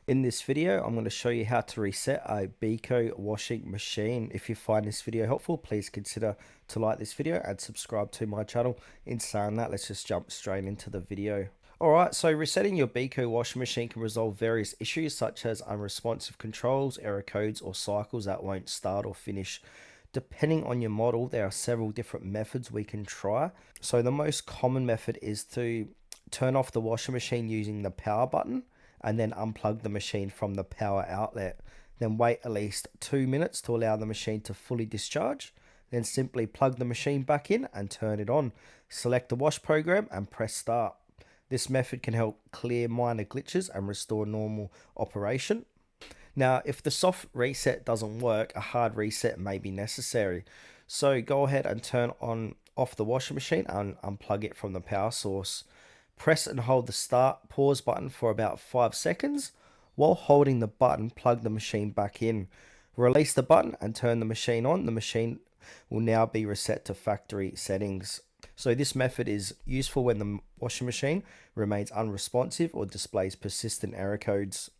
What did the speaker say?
In this video, I'm going to show you how to reset a Beko washing machine. If you find this video helpful, please consider to like this video and subscribe to my channel. In saying that, let's just jump straight into the video. Alright, so resetting your Beko washing machine can resolve various issues such as unresponsive controls, error codes, or cycles that won't start or finish. Depending on your model, there are several different methods we can try. So the most common method is to turn off the washing machine using the power button and then unplug the machine from the power outlet. Then wait at least 2 minutes to allow the machine to fully discharge. Then simply plug the machine back in and turn it on. Select the wash program and press start. This method can help clear minor glitches and restore normal operation. Now, if the soft reset doesn't work, a hard reset may be necessary. So go ahead and turn off the washing machine and unplug it from the power source. Press and hold the start pause button for about 5 seconds. While holding the button, plug the machine back in. Release the button and turn the machine on. The machine will now be reset to factory settings. So this method is useful when the washing machine remains unresponsive or displays persistent error codes.